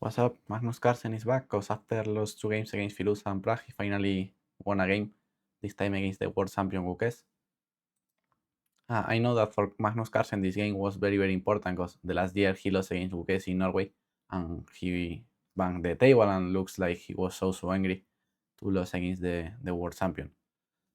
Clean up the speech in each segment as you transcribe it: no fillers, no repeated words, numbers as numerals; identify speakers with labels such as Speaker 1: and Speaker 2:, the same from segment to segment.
Speaker 1: What's up? Magnus Carlsen is back because after lost 2 games against Filusa and Prague, he finally won a game, this time against the world champion gukesh. I know that for Magnus Carlsen this game was very important because the last year he lost against gukesh in Norway and he banged the table and looks like he was so angry to lose against the world champion.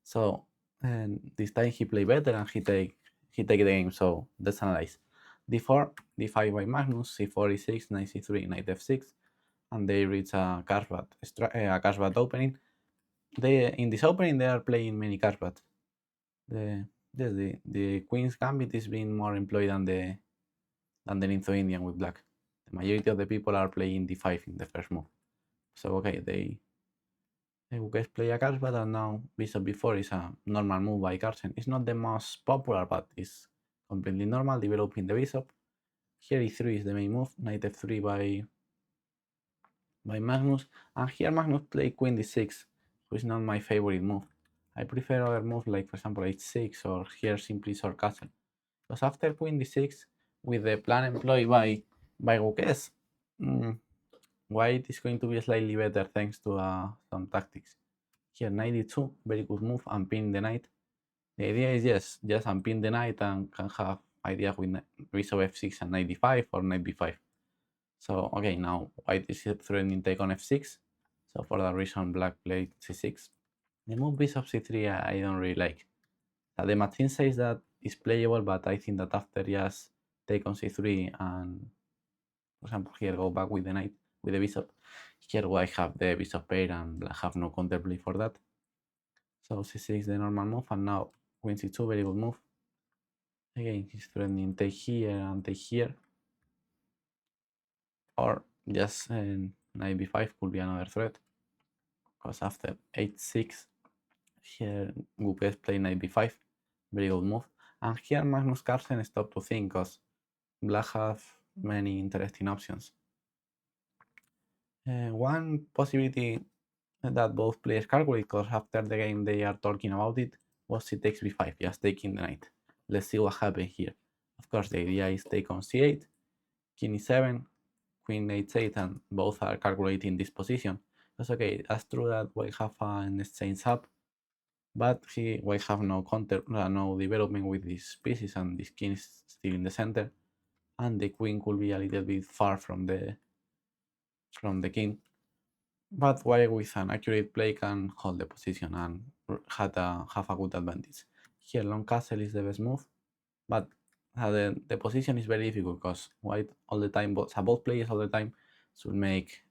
Speaker 1: So this time he played better and he take the game. So let's analyze. D4, D5 by Magnus, C4, E6, Knight C3, Knight F6, and they reach a cashbat opening. In this opening they are playing many cashbats. The Queen's Gambit is being more employed than the Ninth Indian with black. The majority of the people are playing D5 in the first move. So okay, they guys play a cashbat, and now bishop b4 is a normal move by Carlsen. It's not the most popular, but it's completely normal, developing the bishop. Here e3 is the main move, knight f3 by Magnus, and here Magnus play queen d6, which is not my favorite move. I prefer other moves like, for example, h6 or here simply short castle. Because after queen d6, with the plan employed by gukesh, white is going to be slightly better thanks to some tactics. Here knight d2, very good move, and pin the knight. The idea is just unpin the knight and can have idea with bishop f6 and knight d5 or knight b5. So okay, now white is threatening take on f6. So for that reason, black played c6. The move bishop c3 I don't really like. The machine says that it's playable, but I think that after just take on c3 and, for example, here go back with the knight, with the bishop, here white have the bishop pair and black have no counterplay for that. So c6 the normal move, and now queen c2, very good move. Again, he's threatening take here and take here. Or just knight b5 could be another threat. Because after h6, here gukesh play knight b5, very good move. And here Magnus Carlsen stopped to think because black have many interesting options. One possibility that both players calculate, because after the game they are talking about it, was c takes b5, just taking the knight. Let's see what happens here. Of course, the idea is take on c8, king e7, queen h8, and both are calculating this position. That's okay. That's true that white have an exchange up, but white have no counter, no development with these pieces, and this king is still in the center, and the queen could be a little bit far from the king. But white with an accurate play can hold the position and have a good advantage. Here long castle is the best move, but the position is very difficult because white all the time, both players all the time should make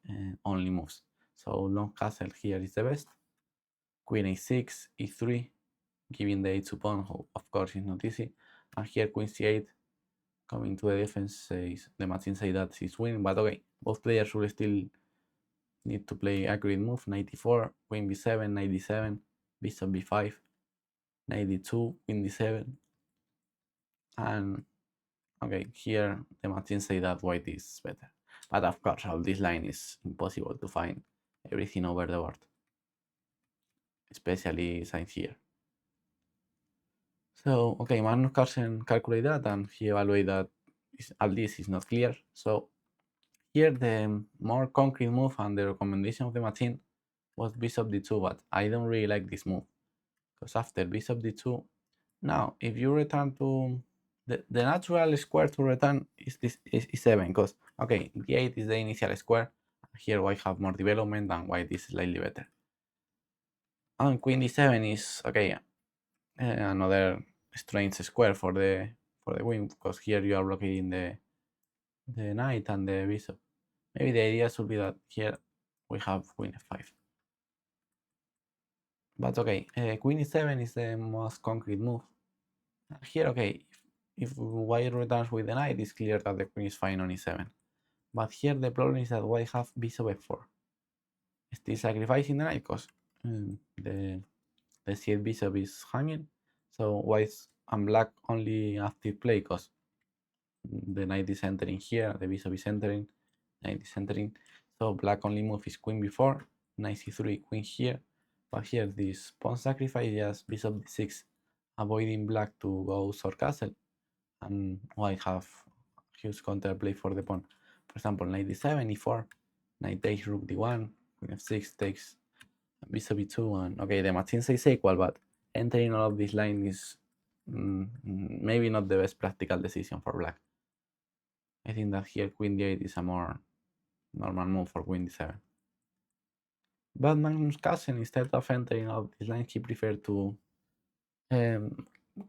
Speaker 1: only moves. So long castle here is the best. Queen a6, e3, giving the h2 pawn, of course is not easy. And here queen c8, coming to the defense, says the machine say that he's winning, but okay, both players should still need to play accurate move. Knight e4, queen b7, knight d7, bishop b5, knight d2, queen d7, and okay, here the machine say that white is better. But of course, all this line is impossible to find everything over the board, especially signs here. So okay, Magnus Carlsen calculate that and he evaluate that all this is not clear. So here the more concrete move and the recommendation of the machine was bishop d2, but I don't really like this move because after bishop d2, now if you return to the natural square to return is this is 7, because okay, d8 is the initial square. Here white have more development and white is slightly better. And queen d7 is okay, another strange square for the queen, because here you are blocking the knight and the bishop. Maybe the idea should be that here we have queen f5. But okay, queen e7 is the most concrete move. Here, okay, if white returns with the knight, it's clear that the queen is fine on e7. But here the problem is that white have bishop f4. Still sacrificing the knight because the c8 bishop is hanging. So white and black only active play because the knight is entering here, the bishop is entering, knight is entering. So black only move is queen b4, knight c3, queen here. But here this pawn sacrifice, just bishop d6, avoiding black to go short castle, and white have huge counterplay for the pawn. For example, knight d7, e4, Knight takes rook d1, queen f6 takes bishop e2, and okay, the machine says equal, but entering all of this line is maybe not the best practical decision for black. I think that here queen d8 is a more normal move for queen d7. But Magnus Carlsen, instead of entering all of this line, he preferred to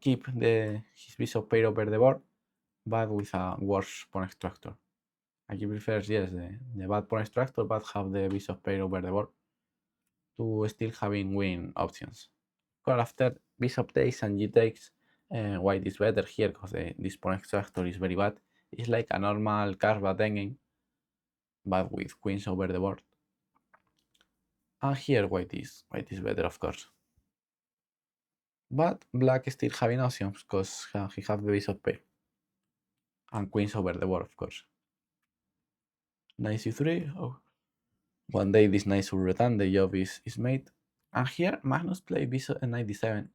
Speaker 1: keep his bishop pair over the board, but with a worse pawn structure. He prefers, yes, the bad pawn structure, but have the bishop pair over the board to still having win options. Because after bishop takes and g takes, white is better here because this pawn structure is very bad. It's like a normal Carlsen endgame, but with queens over the board. And here white is better, of course. But black is still having options because he have the bishop pair and queens over the board, of course. Knight c3. Oh. One day this knight will return, the job is made. And here Magnus played bishop knight d7.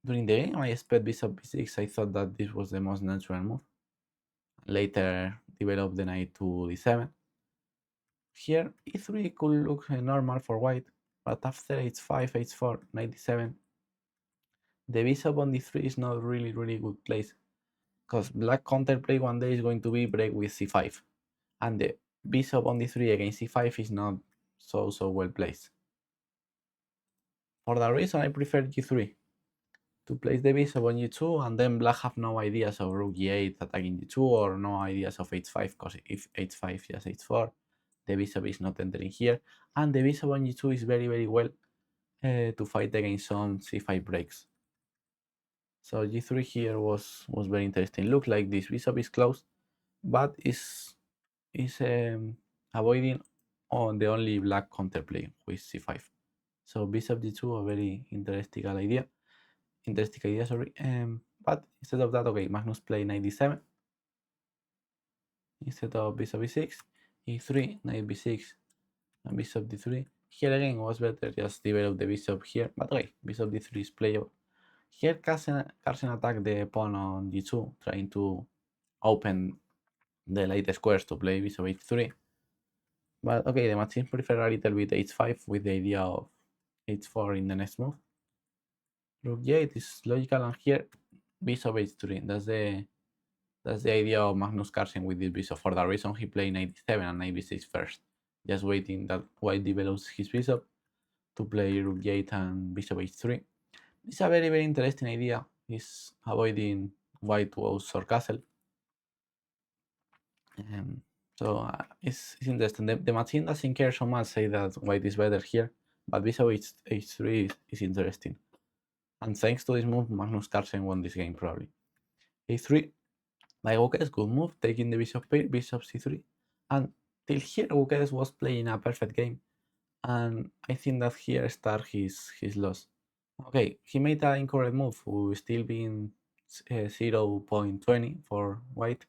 Speaker 1: During the game I expect bishop b6. I thought that this was the most natural move. Later developed the knight to d7. Here e3 could look normal for white, but after h5, h4, knight d7, the bishop on d3 is not really good place, because black counterplay one day is going to be break with c5, and the bishop on d3 against c5 is not so well placed. For that reason I prefer g3 to place the bishop on g2, and then black have no ideas of rook g8 attacking g2, or no ideas of h5, because if h5 just h4, the bishop is not entering here, and the bishop on g2 is very well to fight against some c5 breaks. So g3 here was very interesting. Look like this bishop is closed, but is avoiding on the only black counterplay with c5. So bishop d2, a very interesting idea. But instead of that, okay, Magnus play knight d7 instead of bishop b6, e3, knight b6, and bishop d3. Here again was better just develop the bishop here, but okay, bishop d3 is playable. Here Carlsen attacked the pawn on g2, trying to open the late squares to play bishop h3. But okay, the machine prefer a little bit h5 with the idea of h4 in the next move. Rook g8 is logical, and here bishop h3. That's the idea of Magnus Carlsen with this bishop. For that reason he played knight d7 and knight b6 first, just waiting that white develops his bishop to play rook g8 and bishop h3. It's a very interesting idea. It's avoiding white to outsource castle. So it's interesting. The machine doesn't care so much, say that white is better here, but bishop h3 is interesting. And thanks to this move, Magnus Carlsen won this game probably. a3, by gukesh, good move, taking the bishop pair, bishop c3. And till here, gukesh was playing a perfect game. And I think that here starts his loss. Okay, he made an incorrect move, with still being 0.20 for white.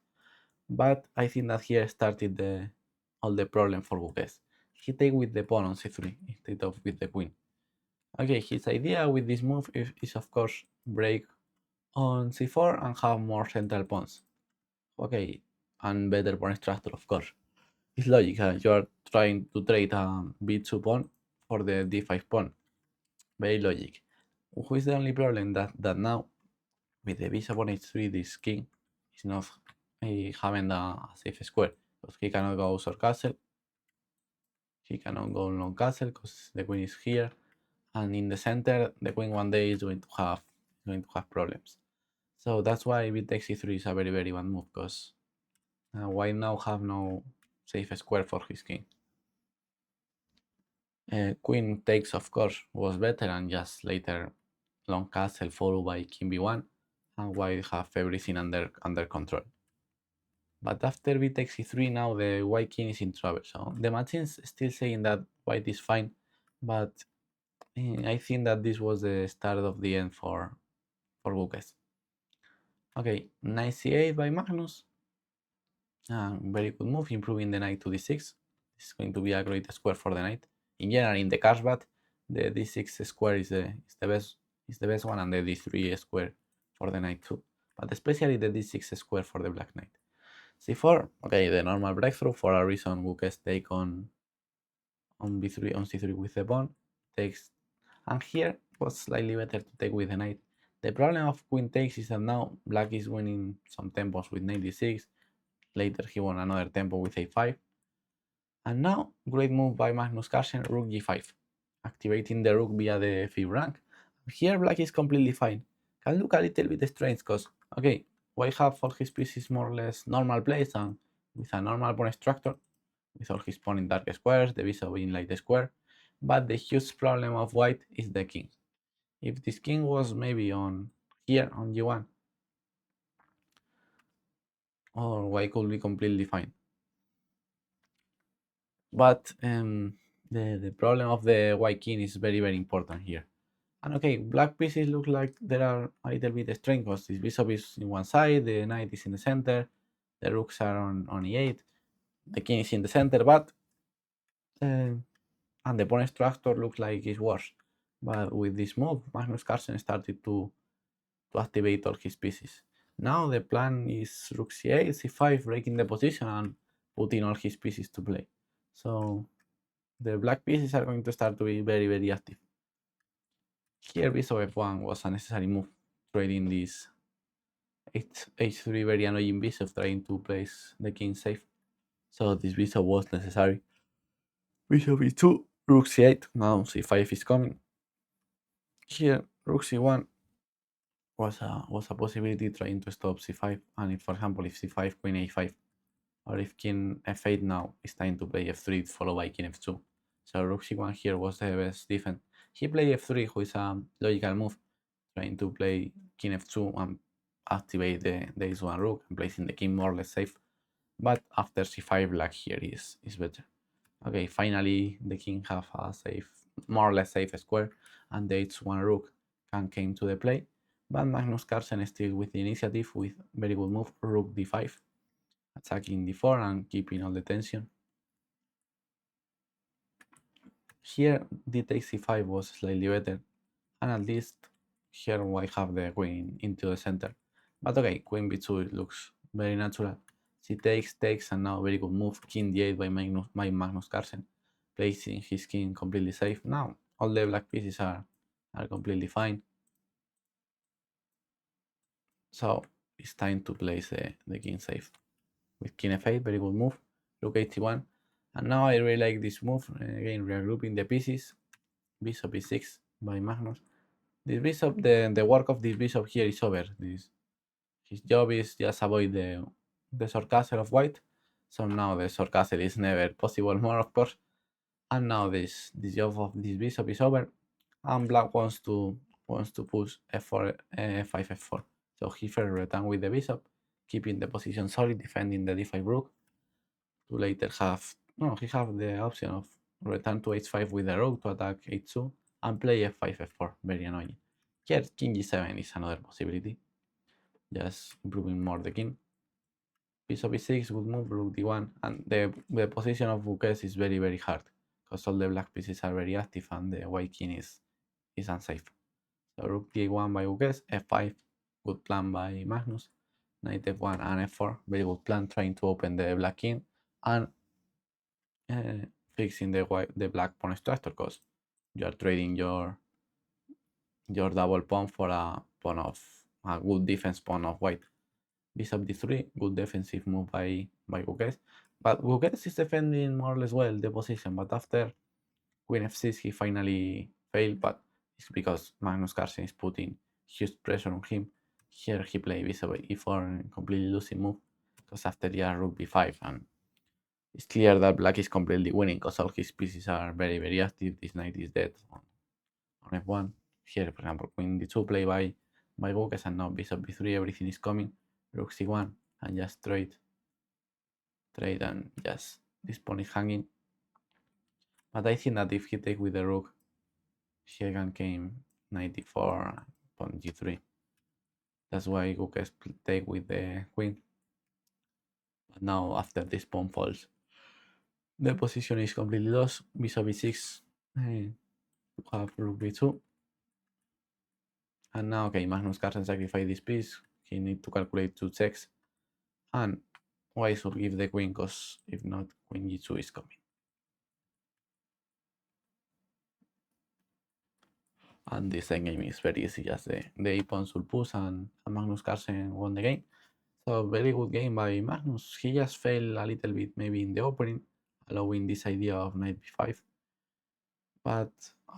Speaker 1: But I think that here started all the problem for gukesh. He take with the pawn on c3 instead of with the queen. Okay, his idea with this move is of course break on c4 and have more central pawns. Okay, and better pawn structure, of course. It's logical, you are trying to trade a b2 pawn for the d5 pawn. Very logic. Who is the only problem that now with the bishop on h3 this king is not having a safe square, because he cannot go short castle, he cannot go long castle because the queen is here, and in the center the queen one day is going to have problems. So that's why b takes e3 is a very bad move, because white now have no safe square for his king. Queen takes, of course, was better, and just later long castle followed by king b1, and white have everything under control. But after b takes e3, now the white king is in trouble. So the machine's still saying that white is fine, but I think that this was the start of the end for gukesh. Okay, knight c8 by Magnus. Very good move, improving the knight to d6. This is going to be a great square for the knight. In general, in the cashbat, the d6 square is the best one, and the d3 square for the knight too. But especially the d6 square for the black knight. c4. Okay, the normal breakthrough. For a reason, gukesh take on b3 on c3 with the pawn takes, and here was slightly better to take with the knight. The problem of queen takes is that now black is winning some tempos with knight d6. Later he won another tempo with a5. And now, great move by Magnus Carlsen, rook g5, activating the rook via the fifth rank. Here black is completely fine. Can look a little bit strange because, okay, white have all his pieces more or less normal place and with a normal pawn structure, with all his pawn in dark squares, the bishop in light square. But the huge problem of white is the king. If this king was maybe on here on g1, or white could be completely fine. But the problem of the white king is very, very important here. And okay, black pieces look like there are a little bit strange because this bishop is in one side, the knight is in the center, the rooks are on e8, the king is in the center, but and the pawn structure looks like it's worse. But with this move, Magnus Carlsen started to activate all his pieces. Now the plan is rook c8, c5, breaking the position and putting all his pieces to play. So the black pieces are going to start to be very, very active. Here bishop f1 was a necessary move, trading this h3 very annoying bishop, trying to place the king safe. So this bishop was necessary. Bishop e2, rook c8, now c5 is coming. Here rook c1 was a possibility, trying to stop c5, and if, for example, if c5, queen a5, or if king f8, now it's time to play f3 followed by king f2. So rook c1 here was the best defense. He played f3, who is a logical move, trying to play king f2 and activate the h1 rook and placing the king more or less safe. But after c5, black here is better. Okay, finally the king have a safe, more or less safe square, and the h1 rook can came to the play. But Magnus Carlsen still with the initiative with very good move, rook d5, attacking d4 and keeping all the tension. Here d takes c5 was slightly better, and at least here white have the queen into the center. But okay, queen b2 it looks very natural. C takes, and now very good move, king d8 by Magnus Carlsen, placing his king completely safe. Now all the black pieces are completely fine. So it's time to place the king safe. With king f8, very good move, rook 81. And now I really like this move, again regrouping the pieces, bishop e6 by Magnus. This bishop, the work of this bishop here is over. His job is just avoid the short castle of white. So now the short castle is never possible more, of course. And now this job of this bishop is over, and black wants to push f4, f5, f4. So he first return with the bishop, keeping the position solid, defending the d5 rook. To later have he have the option of return to h5 with the rook to attack h2 and play f5, f4. Very annoying. Here king g7 is another possibility, just improving more the king. Bishop e6 would move rook d1, and the position of gukesh is very, very hard because all the black pieces are very active and the white king is unsafe. So rook d1 by gukesh, f5, good plan by Magnus, knight f1 and f4, very good plan, trying to open the black king and fixing the black pawn structure, because you are trading your double pawn for a pawn of a good defense pawn of white. Bishop d3, good defensive move by gukesh, but gukesh is defending more or less well the position, but after queen f6 he finally failed, but it's because Magnus Carlsen is putting huge pressure on him. Here he played bishop e4, completely losing move, because after yeah, rook b5, and it's clear that black is completely winning because all his pieces are very, very active. This knight is dead on f1. Here, for example, queen d2 play by gukesh, and now bishop b3, everything is coming. Rook c1, and just trade, and just this pawn is hanging. But I think that if he take with the rook, he can came knight d4, pawn g3. That's why gukesh take with the queen. But now after this pawn falls, the position is completely lost. Bishop e6, to have rook b2. And now, okay, Magnus Carlsen sacrifice this piece. He need to calculate two checks. And white should give the queen, because if not, queen g2 is coming. And the second game is very easy, just the a-pawn should push, and Magnus Carlsen won the game. So very good game by Magnus. He just failed a little bit maybe in the opening, allowing this idea of knight b5. But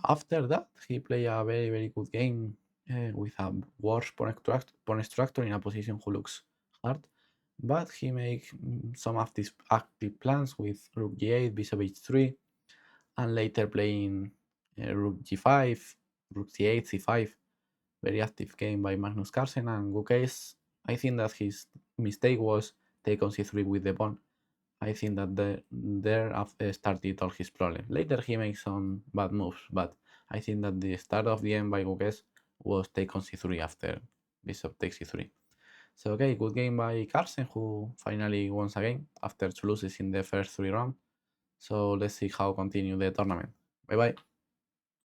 Speaker 1: after that, he played a very good game with a worse pawn structure in a position who looks hard. But he make some of these active plans with rook g8, bishop h3, and later playing rook g5, rook c8, c5. Very active game by Magnus Carlsen, and gukesh, I think that his mistake was take on c3 with the pawn. I think that there started all his problem. Later he makes some bad moves, but I think that the start of the end by gukesh was take on c3 after bishop takes c3. So okay, good game by Carlsen, who finally won again after two losses in the first 3 rounds. So let's see how continue the tournament. Bye bye.